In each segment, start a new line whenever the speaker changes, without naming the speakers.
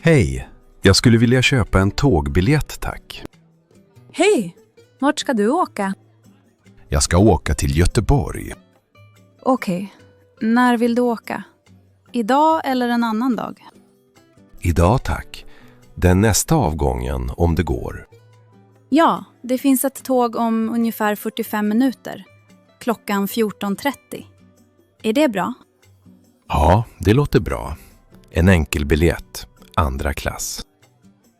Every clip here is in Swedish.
Hej, jag skulle vilja köpa en tågbiljett, tack.
Hej, vart ska du åka?
Jag ska åka till Göteborg.
Okej, när vill du åka? Idag eller en annan dag?
Idag, tack. Den nästa avgången, om det går.
Ja, det finns ett tåg om ungefär 45 minuter. Klockan 14:30. Är det bra?
Ja, det låter bra. En enkel biljett, andra klass.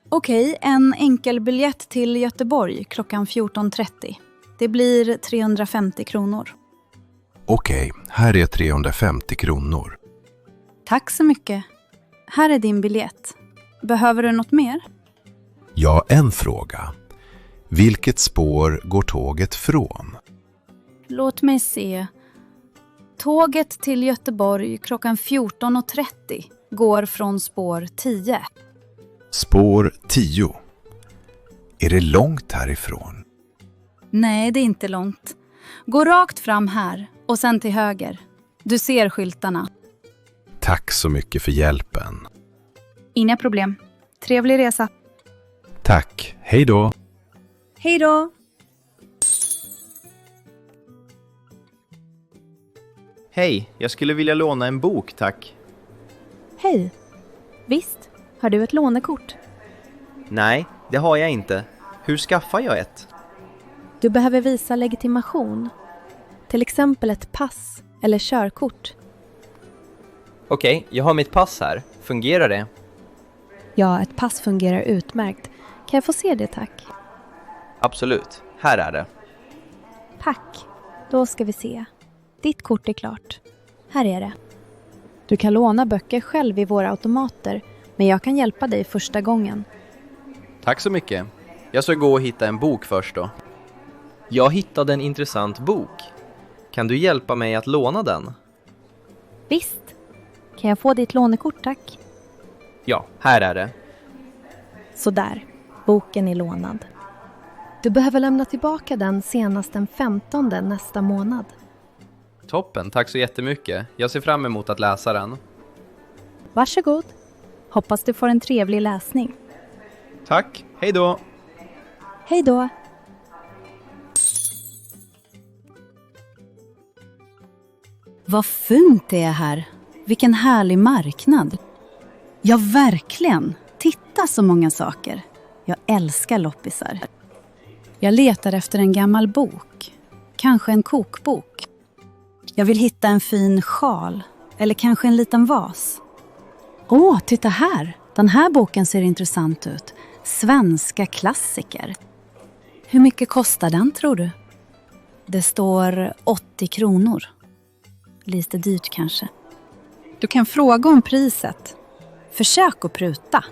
Okej, en enkel biljett till Göteborg klockan 14:30. Det blir 350 kronor.
Okej, här är 350 kronor.
Tack så mycket. Här är din biljett. Behöver du något mer?
Ja, en fråga. Vilket spår går tåget från?
Låt mig se. Tåget till Göteborg klockan 14:30 går från spår 10.
Spår 10. Är det långt härifrån?
Nej, det är inte långt. Gå rakt fram här och sen till höger. Du ser skyltarna.
Tack så mycket för hjälpen.
Inga problem. Trevlig resa.
Tack, hej då.
Hej då!
Hej, jag skulle vilja låna en bok, tack.
Hej. Visst, har du ett lånekort?
Nej, det har jag inte. Hur skaffar jag ett?
Du behöver visa legitimation. Till exempel ett pass eller körkort.
Okej, jag har mitt pass här. Fungerar det?
Ja, ett pass fungerar utmärkt. Kan jag få se det, tack?
Absolut, här är det.
Tack. Då ska vi se. Ditt kort är klart. Här är det. Du kan låna böcker själv i våra automater, men jag kan hjälpa dig första gången.
Tack så mycket. Jag ska gå och hitta en bok först då. Jag hittade en intressant bok. Kan du hjälpa mig att låna den?
Visst. Kan jag få ditt lånekort, tack?
Ja, här är det.
Så där. Boken är lånad. Du behöver lämna tillbaka den senast den 15:e nästa månad.
Toppen, tack så jättemycket. Jag ser fram emot att läsa den.
Varsågod. Hoppas du får en trevlig läsning.
Tack, hej då!
Hej då!
Vad fint det är här. Vilken härlig marknad. Ja, verkligen. Titta så många saker. Jag älskar loppisar. Jag letar efter en gammal bok. Kanske en kokbok. Jag vill hitta en fin sjal. Eller kanske en liten vas. Åh, titta här. Den här boken ser intressant ut. Svenska klassiker. Hur mycket kostar den, tror du? Det står 80 kronor. Lite dyrt kanske. Du kan fråga om priset. Försök att pruta.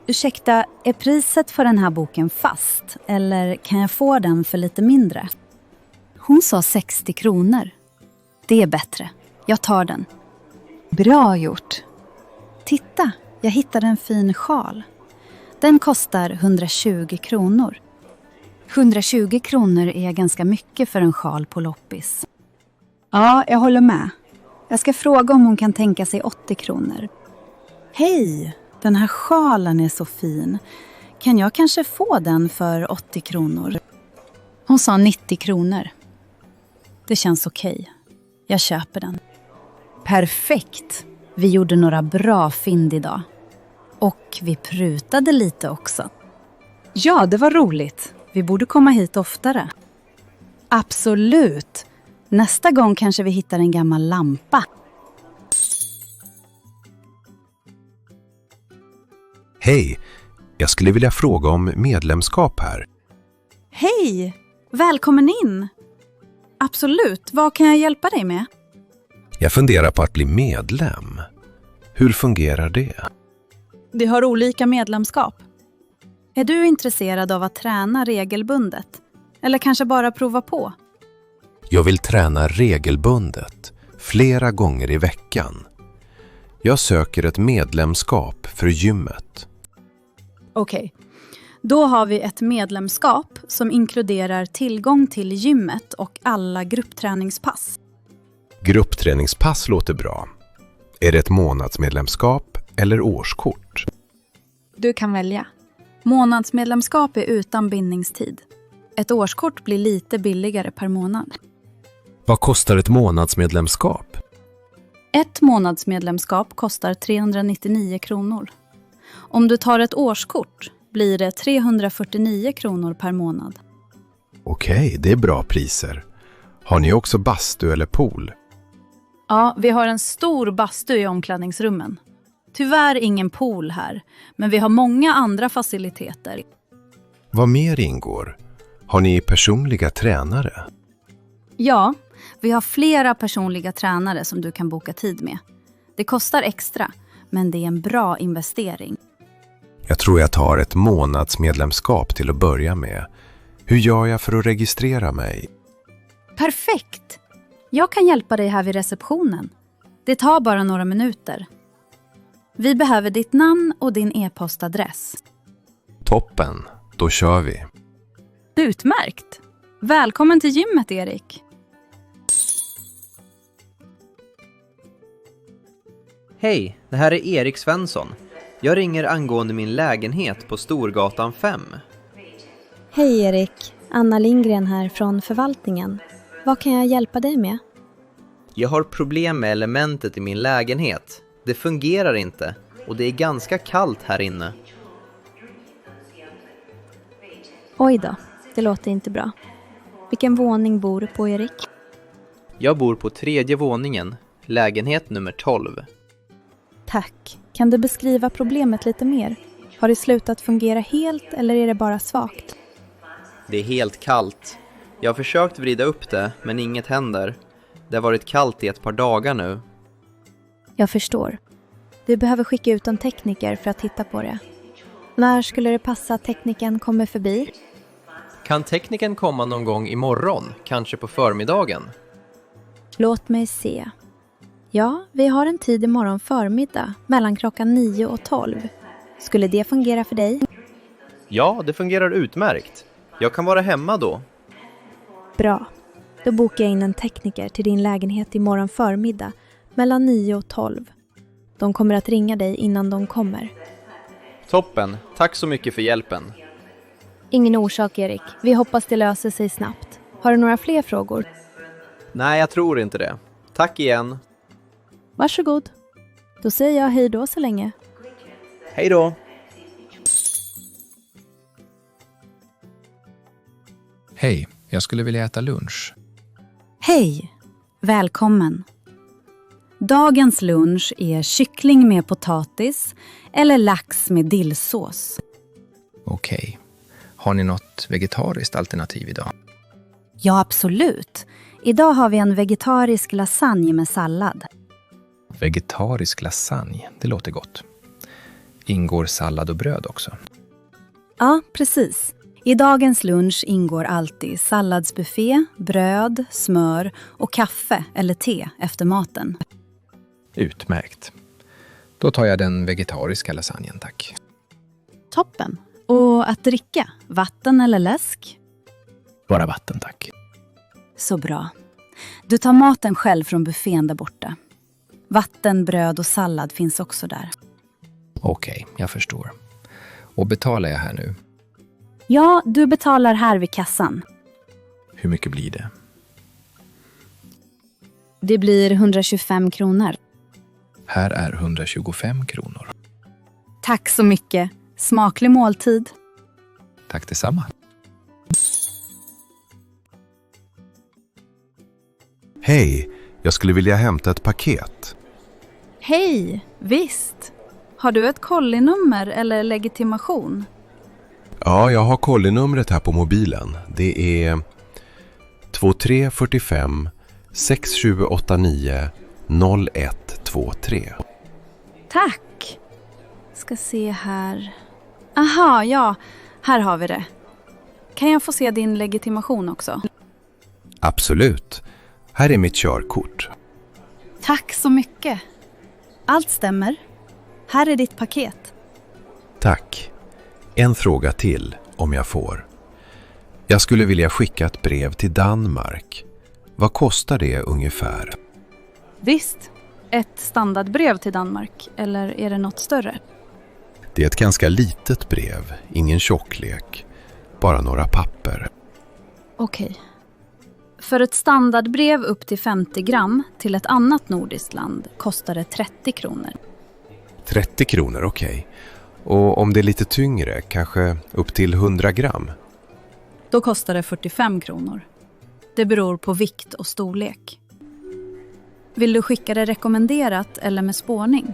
Ursäkta, är priset för den här boken fast? Eller kan jag få den för lite mindre? Hon sa 60 kronor. Det är bättre. Jag tar den. Bra gjort. Titta, jag hittade en fin sjal. Den kostar 120 kronor. 120 kronor är ganska mycket för en sjal på loppis. Ja, jag håller med. Jag ska fråga om hon kan tänka sig 80 kronor. Hej, den här sjalen är så fin. Kan jag kanske få den för 80 kronor? Hon sa 90 kronor. Det känns okej. Jag köper den. Perfekt. Vi gjorde några bra fynd idag. Och vi prutade lite också. Ja, det var roligt. Vi borde komma hit oftare. Absolut. Nästa gång kanske vi hittar en gammal lampa.
Hej, jag skulle vilja fråga om medlemskap här.
Hej! Välkommen in! Absolut, vad kan jag hjälpa dig med?
Jag funderar på att bli medlem. Hur fungerar det?
Det har olika medlemskap. Är du intresserad av att träna regelbundet? Eller kanske bara prova på?
Jag vill träna regelbundet, flera gånger i veckan. Jag söker ett medlemskap för gymmet.
Okej. Då har vi ett medlemskap som inkluderar tillgång till gymmet och alla gruppträningspass.
Gruppträningspass låter bra. Är det ett månadsmedlemskap eller årskort?
Du kan välja.
Månadsmedlemskap är utan bindningstid. Ett årskort blir lite billigare per månad.
Vad kostar ett månadsmedlemskap?
Ett månadsmedlemskap kostar 399 kronor. Om du tar ett årskort blir det 349 kronor per månad.
Okej, det är bra priser. Har ni också bastu eller pool?
Ja, vi har en stor bastu i omklädningsrummen. Tyvärr ingen pool här, men vi har många andra faciliteter.
Vad mer ingår? Har ni personliga tränare?
Ja, vi har flera personliga tränare som du kan boka tid med. Det kostar extra, men det är en bra investering.
Jag tror jag tar ett månadsmedlemskap till att börja med. Hur gör jag för att registrera mig?
Perfekt! Jag kan hjälpa dig här vid receptionen. Det tar bara några minuter. Vi behöver ditt namn och din e-postadress.
Toppen, då kör vi.
Utmärkt! Välkommen till gymmet, Erik.
Hej, det här är Erik Svensson. Jag ringer angående min lägenhet på Storgatan 5.
Hej Erik, Anna Lindgren här från förvaltningen. Vad kan jag hjälpa dig med?
Jag har problem med elementet i min lägenhet. Det fungerar inte och det är ganska kallt här inne.
Oj då, det låter inte bra. Vilken våning bor du på, Erik?
Jag bor på 3:e våningen, lägenhet nummer 12.
Tack. Kan du beskriva problemet lite mer? Har det slutat fungera helt eller är det bara svagt?
Det är helt kallt. Jag har försökt vrida upp det, men inget händer. Det har varit kallt i ett par dagar nu.
Jag förstår. Du behöver skicka ut en tekniker för att titta på det. När skulle det passa att teknikern kommer förbi?
Kan tekniken komma någon gång imorgon, kanske på förmiddagen?
Låt mig se. Ja, vi har en tid imorgon förmiddag mellan klockan 9 och 12. Skulle det fungera för dig?
Ja, det fungerar utmärkt. Jag kan vara hemma då.
Bra. Då bokar jag in en tekniker till din lägenhet imorgon förmiddag mellan 9 och 12. De kommer att ringa dig innan de kommer.
Toppen, tack så mycket för hjälpen.
Ingen orsak, Erik. Vi hoppas det löser sig snabbt. Har du några fler frågor?
Nej, jag tror inte det. Tack igen.
Varsågod. Då säger jag hej då så länge.
Hej då.
Hej, jag skulle vilja äta lunch.
Hej! Välkommen! Dagens lunch är kyckling med potatis eller lax med dillsås.
Okej. Har ni något vegetariskt alternativ idag?
Ja, absolut. Idag har vi en vegetarisk lasagne med sallad.
Vegetarisk lasagne, det låter gott. Ingår sallad och bröd också?
Ja, precis. I dagens lunch ingår alltid salladsbuffé, bröd, smör och kaffe eller te efter maten.
Utmärkt. Då tar jag den vegetariska lasagnen, tack.
Toppen. Och att dricka, vatten eller läsk?
Bara vatten, tack.
Så bra. Du tar maten själv från buffén där borta. Vatten, bröd och sallad finns också där.
Okej, jag förstår. Och betalar jag här nu?
Ja, du betalar här vid kassan.
Hur mycket blir det?
Det blir 125 kronor.
Här är 125 kronor.
Tack så mycket. Smaklig måltid.
Tack detsamma.
Hej, jag skulle vilja hämta ett paket.
Hej, visst. Har du ett kollinummer eller legitimation?
Ja, jag har kollinumret här på mobilen. Det är 2345 6789 0123.
Tack. Ska se här. Aha, ja. Här har vi det. Kan jag få se din legitimation också?
Absolut. Här är mitt körkort.
Tack så mycket. Allt stämmer. Här är ditt paket.
Tack. En fråga till, om jag får. Jag skulle vilja skicka ett brev till Danmark. Vad kostar det ungefär?
Visst. Ett standardbrev till Danmark, eller är det något större?
Det är ett ganska litet brev, ingen tjocklek, bara några papper.
Okej. För ett standardbrev upp till 50 gram till ett annat nordiskt land kostar det 30 kronor.
30 kronor, okej. Och om det är lite tyngre, kanske upp till 100 gram?
Då kostar det 45 kronor. Det beror på vikt och storlek. Vill du skicka det rekommenderat eller med spårning?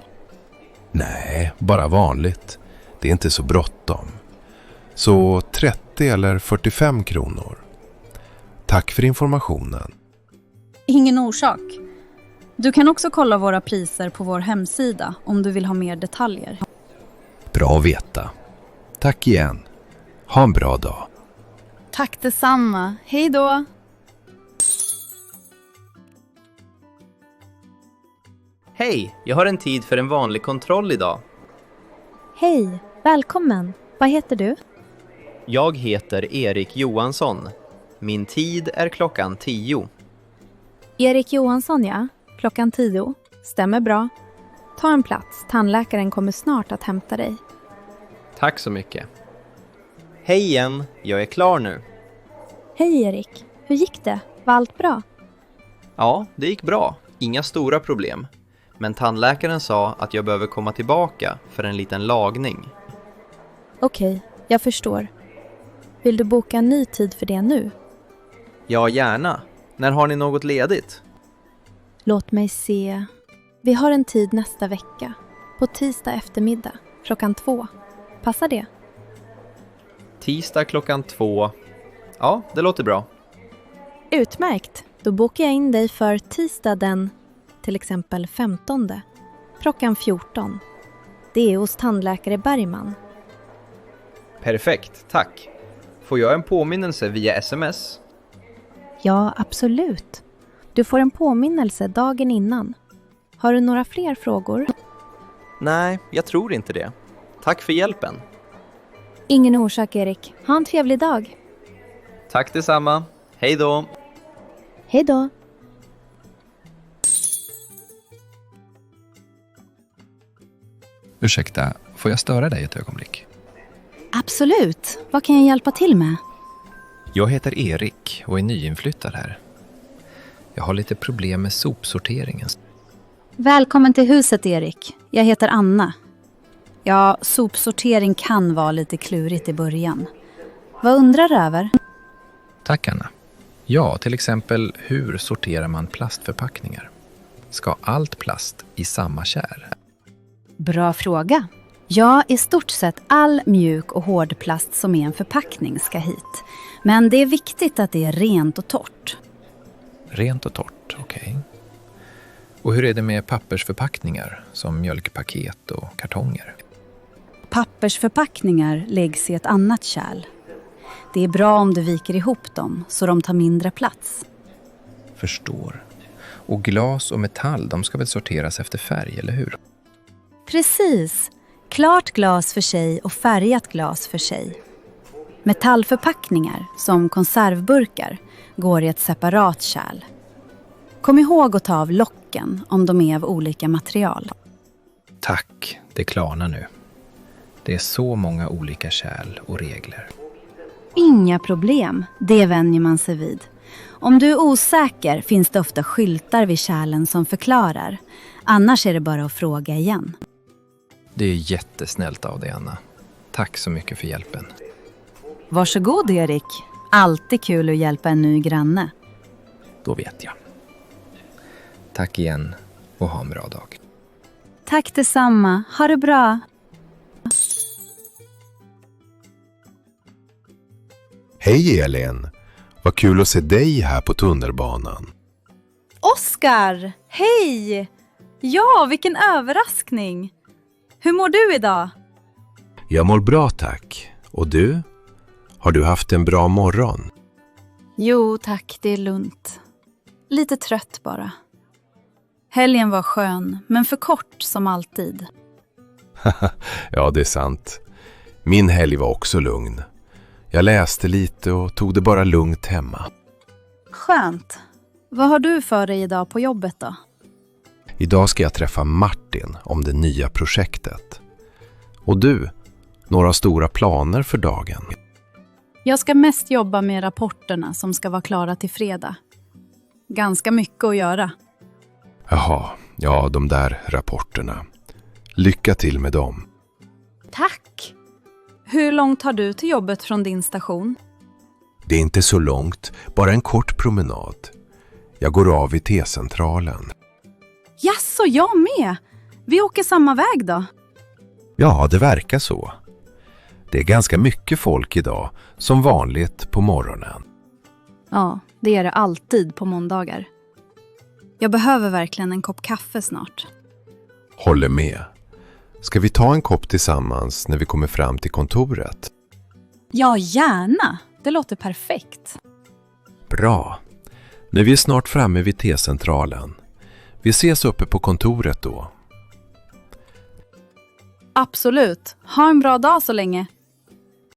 Nej, bara vanligt. Det är inte så bråttom. Så 30 eller 45 kronor. Tack för informationen.
Ingen orsak. Du kan också kolla våra priser på vår hemsida om du vill ha mer detaljer.
Bra att veta. Tack igen. Ha en bra dag.
Tack detsamma. Hej då!
Hej, jag har en tid för en vanlig kontroll idag.
Hej, välkommen. Vad heter du?
Jag heter Erik Johansson. Min tid är klockan 10.
Erik Johansson, ja. Klockan 10. Stämmer bra. Ta en plats. Tandläkaren kommer snart att hämta dig.
Tack så mycket. Hej igen, jag är klar nu.
Hej Erik. Hur gick det? Var allt bra?
Ja, det gick bra. Inga stora problem. Men tandläkaren sa att jag behöver komma tillbaka för en liten lagning.
Okej, jag förstår. Vill du boka en ny tid för det nu?
Ja, gärna. När har ni något ledigt?
Låt mig se. Vi har en tid nästa vecka. På tisdag eftermiddag, klockan 2. Passar det?
Tisdag klockan 2. Ja, det låter bra.
Utmärkt. Då bokar jag in dig för tisdag den, till exempel 15. Klockan 14. Det är hos tandläkare Bergman.
Perfekt, tack. Får jag en påminnelse via sms?
Ja, absolut. Du får en påminnelse dagen innan. Har du några fler frågor?
Nej, jag tror inte det. Tack för hjälpen.
Ingen orsak, Erik. Ha en trevlig dag.
Tack detsamma. Hej då.
Hej då.
Ursäkta, får jag störa dig ett ögonblick?
Absolut. Vad kan jag hjälpa till med?
Jag heter Erik och är nyinflyttad här. Jag har lite problem med sopsorteringen.
Välkommen till huset, Erik. Jag heter Anna. Ja, sopsortering kan vara lite klurigt i början. Vad undrar du över?
Tack Anna. Ja, till exempel hur sorterar man plastförpackningar? Ska allt plast i samma kärl?
Bra fråga. Ja, i stort sett all mjuk och hård plast som är en förpackning ska hit. Men det är viktigt att det är rent och torrt.
Rent och torrt, okej. Och hur är det med pappersförpackningar som mjölkpaket och kartonger?
Pappersförpackningar läggs i ett annat kärl. Det är bra om du viker ihop dem så de tar mindre plats.
Förstår. Och glas och metall, de ska väl sorteras efter färg, eller hur?
Precis. Klart glas för sig och färgat glas för sig. Metallförpackningar, som konservburkar, går i ett separat kärl. Kom ihåg att ta av locken om de är av olika material.
Tack, det klarnar nu. Det är så många olika kärl och regler.
Inga problem, det vänjer man sig vid. Om du är osäker finns det ofta skyltar vid kärlen som förklarar. Annars är det bara att fråga igen.
Det är jättesnällt av dig, Anna. Tack så mycket för hjälpen.
Varsågod, Erik. Alltid kul att hjälpa en ny granne.
Då vet jag. Tack igen och ha en bra dag.
Tack detsamma. Ha det bra.
Hej Elin! Vad kul att se dig här på tunnelbanan.
Oskar! Hej! Ja, vilken överraskning! Hur mår du idag?
Jag mår bra tack. Och du? Har du haft en bra morgon?
Jo tack, det är lugnt. Lite trött bara. Helgen var skön, men för kort som alltid.
Ja, det är sant. Min helg var också lugn. Jag läste lite och tog det bara lugnt hemma.
Skönt. Vad har du för dig idag på jobbet då?
Idag ska jag träffa Martin om det nya projektet. Och du, några stora planer för dagen?
Jag ska mest jobba med rapporterna som ska vara klara till fredag. Ganska mycket att göra.
Jaha, ja, de där rapporterna. Lycka till med dem.
Tack! Hur långt har du till jobbet från din station?
Det är inte så långt, bara en kort promenad. Jag går av i T-centralen.
Jaså, jag med! Vi åker samma väg då.
Ja, det verkar så. Det är ganska mycket folk idag, som vanligt på morgonen.
Ja, det är det alltid på måndagar. Jag behöver verkligen en kopp kaffe snart.
Håller med. Ska vi ta en kopp tillsammans när vi kommer fram till kontoret?
Ja, gärna. Det låter perfekt.
Bra. Nu är vi snart framme vid T-centralen. Vi ses uppe på kontoret då.
Absolut. Ha en bra dag så länge.